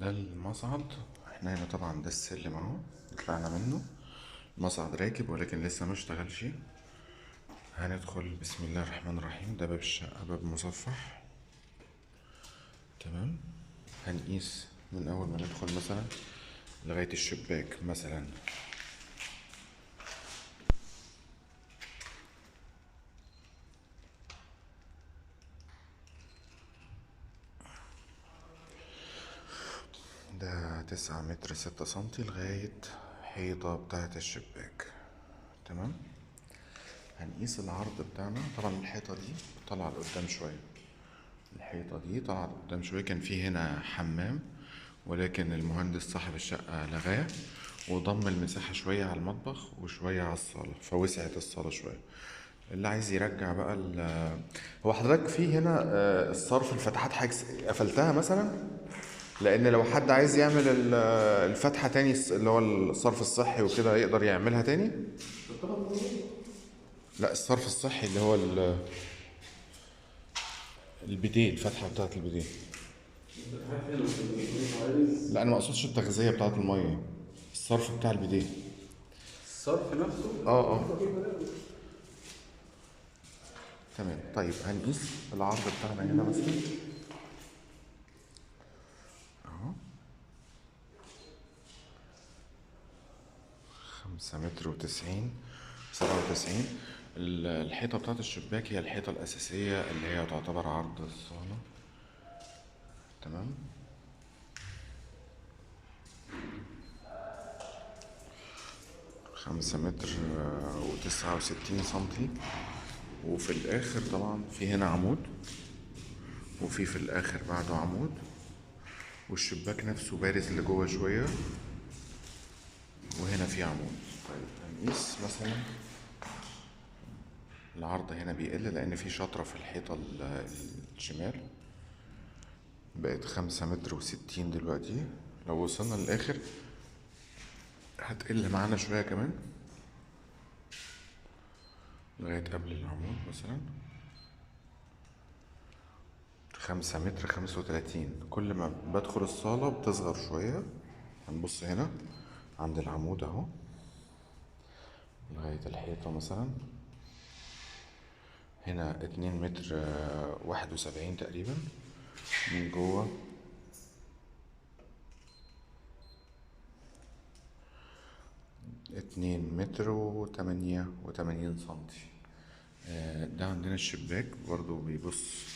ده المصعد. احنا هنا طبعا ده السلم اهو طلعنا منه. المصعد راكب ولكن لسه ما اشتغلش. هندخل بسم الله الرحمن الرحيم. ده باب الشقة، باب مصفح. تمام. هنقيس من اول ما ندخل مثلا لغاية الشباك مثلا. ده 9 متر 6 سنتي لغاية حيطة بتاعة الشباك. تمام. هنقيس العرض بتاعنا. طبعا الحيطة دي طالعة لقدام شوية. الحيطة دي طالعة لقدام شوية. كان في هنا حمام ولكن المهندس صاحب الشقة لغاه وضم المساحة شوية على المطبخ وشوية على الصالة، فوسعت الصالة شوية. اللي عايز يرجع بقى هو حضرتك في هنا الصرف الفتحات حاجة قفلتها مثلا، لأن لو حد عايز يعمل الفتحة تاني اللي هو الصرف الصحي وكده يقدر يعملها تاني. لا، الصرف الصحي اللي هو البيديه، الفتحة بتاعت البيديه. لا، انا ما اقصدش التغذيه بتاعه الميه، الصرف بتاع البيديه. الصرف نفسه. اه اه. تمام. طيب هنقيس العرض بتاعنا هنا مثلا اهو 5 متر 90 97. الحيطة بتاعت الشباك هي الحيطة الأساسية اللي هي تعتبر عرض الصالة. تمام. 5 متر و69 سنتي. وفي الآخر طبعا في هنا عمود، وفي الآخر بعده عمود، والشباك نفسه بارز لجوه شوية، وهنا في عمود. طيب هنقيس مثلا. العرض هنا بيقل لأن في شطرة في الحيطة الشمال. بقت 5 متر و60 دلوقتي. لو وصلنا للآخر هتقل معانا شوية كمان لغاية قبل العمود مثلا. 5 متر 35. كل ما بدخل الصالة بتصغر شوية. هنبص هنا عند العمود اهو لغاية الحيطة مثلا. هنا 2 متر 71 تقريبا من جوه. 2 متر و88 سنتي. ده عندنا الشباك برضو بيبص.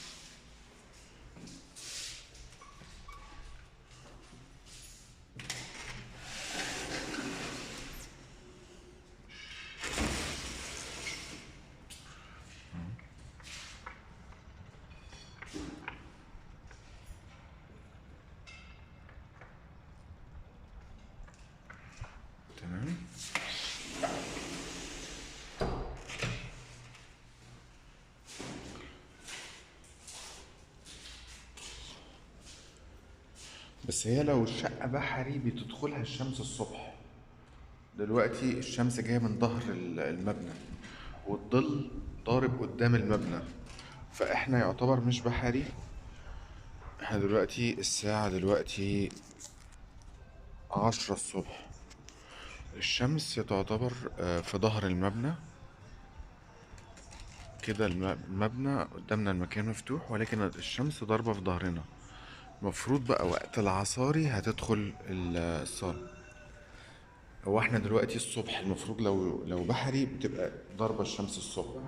تمام. بس هي لو الشقة بحري بتدخلها الشمس الصبح. دلوقتي الشمس جاية من ظهر المبنى والظل ضارب قدام المبنى، فاحنا يعتبر مش بحري. احنا دلوقتي الساعة دلوقتي 10 الصبح. الشمس تعتبر في ظهر المبنى كده. المبنى قدامنا، المكان مفتوح ولكن الشمس ضاربة في ظهرنا. المفروض بقى وقت العصاري هتدخل الصالة. هو احنا دلوقتي الصبح، المفروض لو بحري بتبقى ضاربة الشمس الصبح.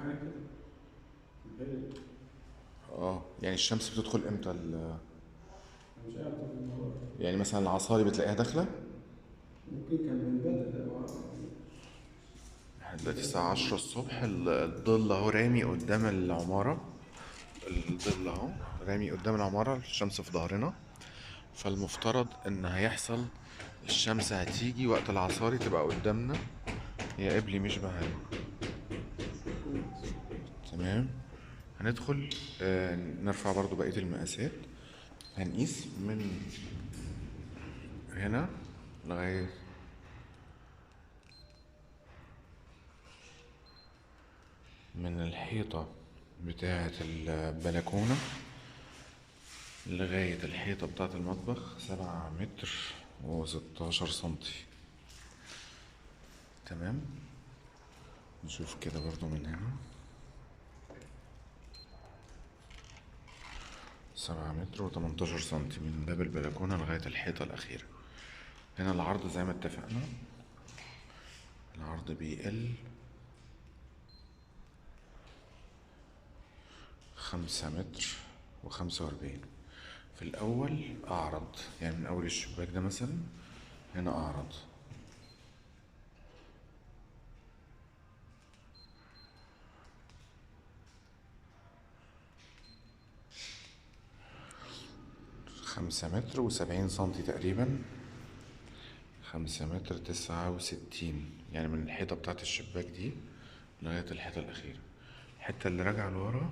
اه، يعني الشمس بتدخل امتى مش عارف طبعا الموضوع ده. يعني مثلا العصاري بتلاقيها داخلة. ممكن كان من بدري ده احنا دلوقتي الساعة 10 الصبح. الظل اهو رامي قدام العمارة. الظل اهو رامي قدام العمارة، الشمس في ظهرنا. فالمفترض ان هيحصل الشمس هتيجي وقت العصاري تبقى قدامنا. هي قبلي مش بحري. تمام. هندخل نرفع برضو بقية المقاسات. هنقيس من هنا لغاية من الحيطة بتاعة البلكونة لغاية الحيطة بتاعة المطبخ 7 متر و16 سنتي. تمام. نشوف كده برضو من هنا 7 متر و18 سنتي من باب البلكونة لغاية الحيطة الأخيرة. هنا العرض زي ما اتفقنا، العرض بيقل 5 متر و45. في الأول أعرض، يعني من أول الشباك ده مثلا هنا أعرض.5 متر و70 سنتي تقريبا، 5 متر 69، يعني من الحيطة بتاعت الشباك دي لغاية الحيطة الأخيرة. الحتة اللي راجعة لورا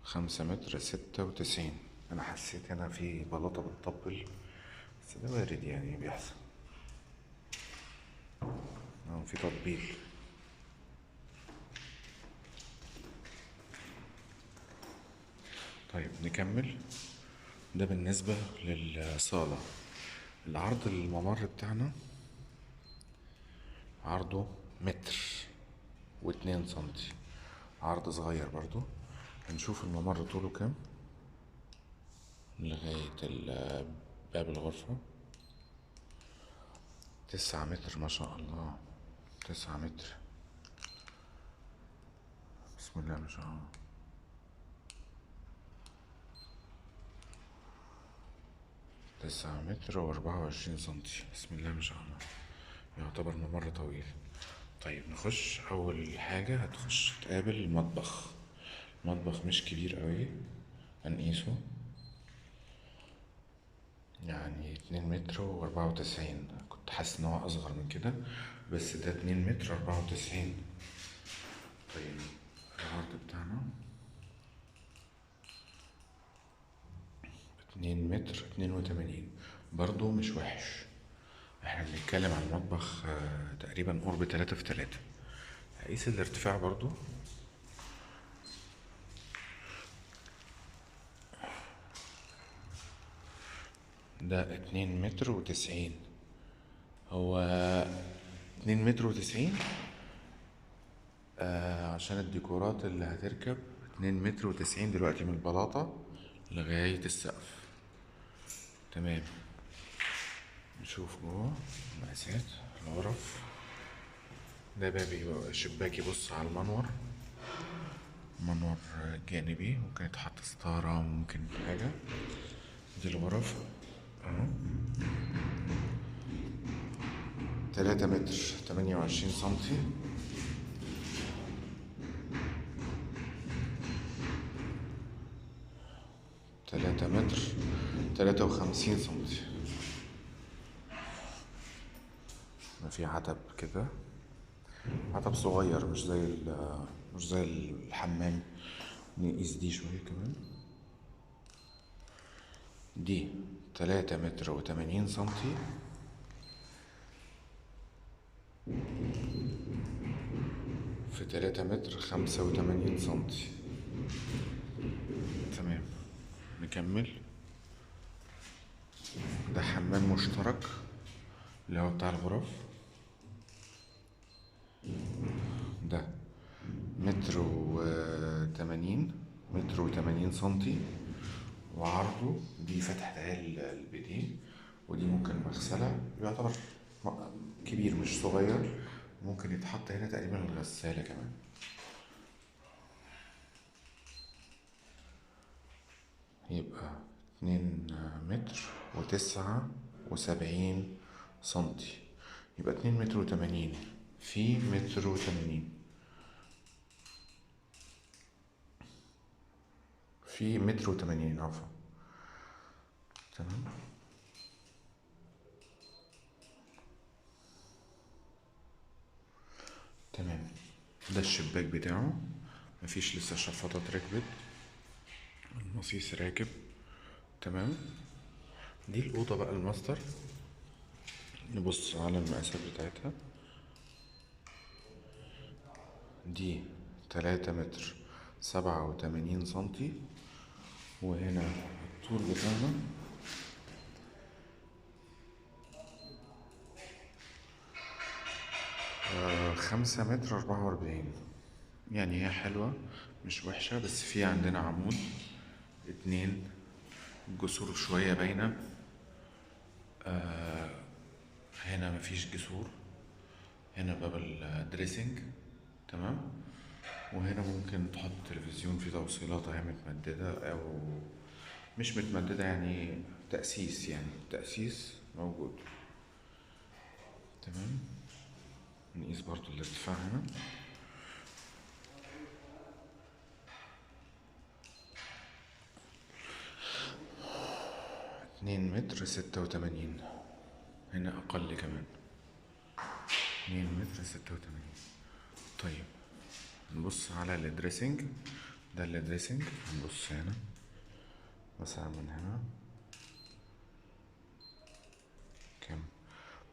5 متر 96. أنا حسيت هنا في بلاطة بتطبل، بس ده وارد يعني بيحصل. في تطبيل. طيب نكمل. ده بالنسبة للصالة. العرض الممر بتاعنا عرضه 1 متر و2 سنتي، عرض صغير برضو. هنشوف الممر طوله كام لغاية باب الغرفة. 9 متر ما شاء الله، 9 متر، بسم الله ما شاء الله. 9 متر و24 سنتي، بسم الله ما شاء الله، يعتبر ممر طويل. طيب نخش. أول حاجة هتخش تقابل المطبخ. المطبخ مش كبير قوي، هنقيسه يعني 2 متر و94. كنت حاسس ان هو اصغر من كده، بس ده 2 متر 94. طيب العرض بتاعنا 2 متر 82، برضو مش وحش. احنا بنتكلم عن المطبخ تقريبا قرب 3 في 3. هقيس الارتفاع برضو. ده 2 متر و90. هو 2 متر و90 عشان الديكورات اللي هتركب. 2 متر و90 دلوقتي من البلاطة لغاية السقف. تمام. نشوف جوه المقاسات الغرف. ده باب شباك يبص على المنور، منور جانبي، ممكن يتحط ستارة، ممكن حاجة. دي الغرف اهو. 3 متر 28 سنتي. 3 متر 53 سنتي. في عتب كده، عتب صغير، مش زي الحمام. نقيس دي شوية كمان. دي 3 متر و80 سنتي. في 3 متر 85 سنتي. تمام. نكمل. ده حمام مشترك اللي هو بتاع الغرف. ده 1 متر و80 سنتي، وعرضه دي فتحة البيديه، ودي ممكن مغسلة، يعتبر كبير مش صغير. ممكن يتحط هنا تقريبا الغسالة كمان. يبقى 2 متر و79 سنتي. يبقى 2 متر و80 في 1 متر و80 في 1 متر و80، عفوا. تمام. تمام. ده الشباك بتاعه، مفيش لسه شفاطات ركبت، المصيص راكب. تمام. دي الأوضة بقى الماستر. نبص على المقاسات بتاعتها. دي 3 متر 87 سنتي. وهنا الطول بتاعنا 5 متر 44. يعني هي حلوة مش وحشة، بس في عندنا عمود 2، الجسور شوية باينة. هنا مفيش جسور. هنا باب الدريسنج. تمام. وهنا ممكن تحط تلفزيون فيه توصيلات اهي متمددة او مش متمددة، يعني تأسيس، يعني تأسيس موجود. تمام. نقيس برضو الارتفاع هنا. 2 متر 86. هنا أقل كمان، 2 متر 86. طيب نبص على الدريسنج. ده الدريسنج. نبص هنا مثلا من هنا كام؟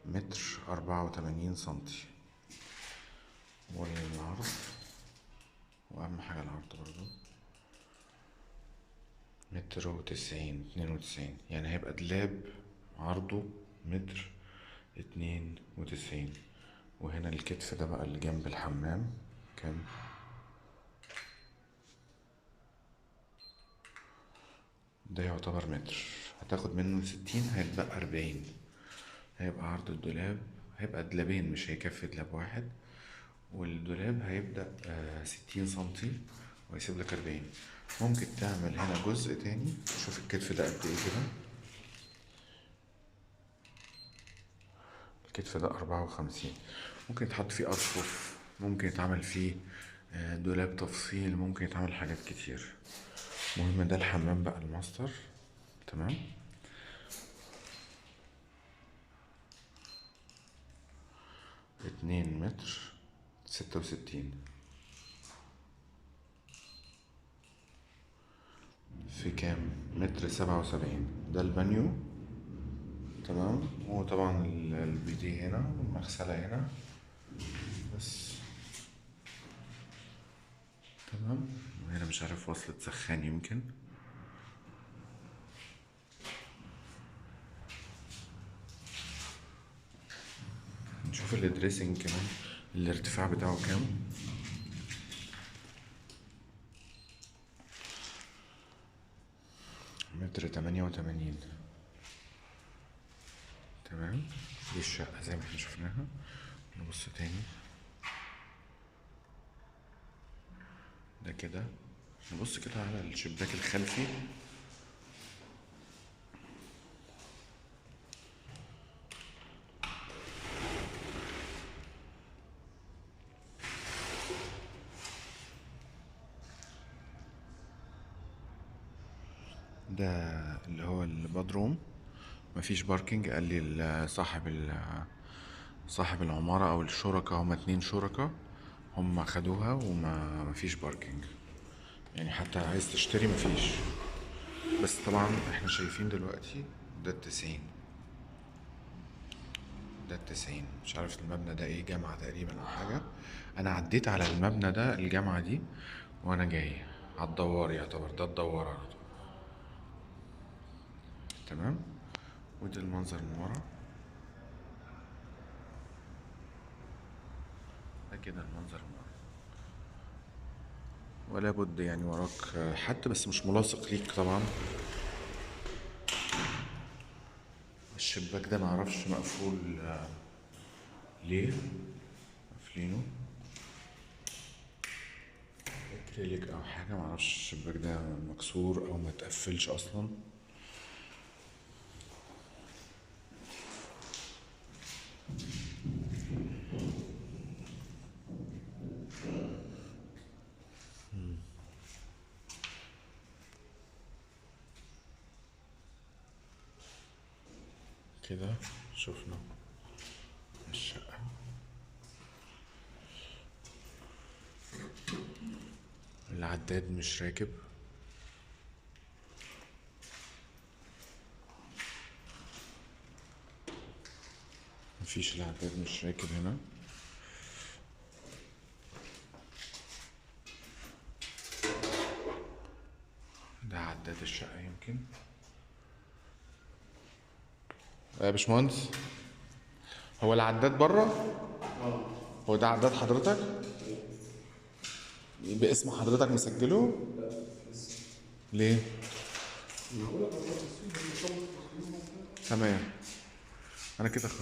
1 متر 84 سنتي. والعرض، وأهم حاجة العرض برضو 1 متر 92. يعني هيبقى دولاب عرضه 1 متر 92. وهنا الكتف ده بقى اللي جنب الحمام كام؟ ده يعتبر متر، هتاخد منه 60، هيتبقى 40. هيبقى عرض الدولاب، هيبقى دولابين مش هيكفي دولاب واحد. والدولاب هيبدأ 60 سنتي، وهيسيب لك 40. ممكن تعمل هنا جزء تاني. شوف الكتف ده قد ايه كده. الكتف ده 54. ممكن يتحط فيه أرفف، ممكن يتعمل فيه دولاب تفصيل، ممكن يتعمل حاجات كتير. المهم ده الحمام بقى الماستر. تمام. 2 متر 66 في كام؟ 1 متر 77. ده البانيو. تمام. وطبعا البيدي هنا والمغسلة هنا بس. تمام. وهنا مش عارف وصلة سخان يمكن. نشوف الدريسنج كمان، الارتفاع بتاعه كام. 1 متر 88. تمام. دي الشقة زي ما احنا شفناها. نبص تاني. ده كده. نبص كده على الشباك الخلفي. ده اللي هو البدروم. مفيش باركينج. قال لي صاحب العمارة او الشركاء، هما 2 شركاء، هما خدوها وما مفيش باركينج. يعني حتى عايز تشتري مفيش. بس طبعا احنا شايفين دلوقتي ده ال90. ده ال90. مش عارف المبنى ده ايه، جامعة تقريبا او حاجة. انا عديت على المبنى ده، الجامعة دي، وانا جاي على الدوار. يعتبر ده الدوار على طول. تمام. وده المنظر من ورا. ده كده المنظر من ورا. ولا بد يعني وراك حد، بس مش ملاصق ليك طبعا. الشباك ده معرفش مقفول ليه. قافلينه اكريليك او حاجه، معرفش الشباك ده مكسور او ما تقفلش اصلا. كده شفنا الشقه. العداد مش راكب. مفيش، العداد مش راكب هنا. ده عداد الشقة يمكن. يا باشمهندس، هو العداد بره؟ هو ده عداد حضرتك؟ باسم حضرتك مسجله؟ ليه؟ تمام. انا كده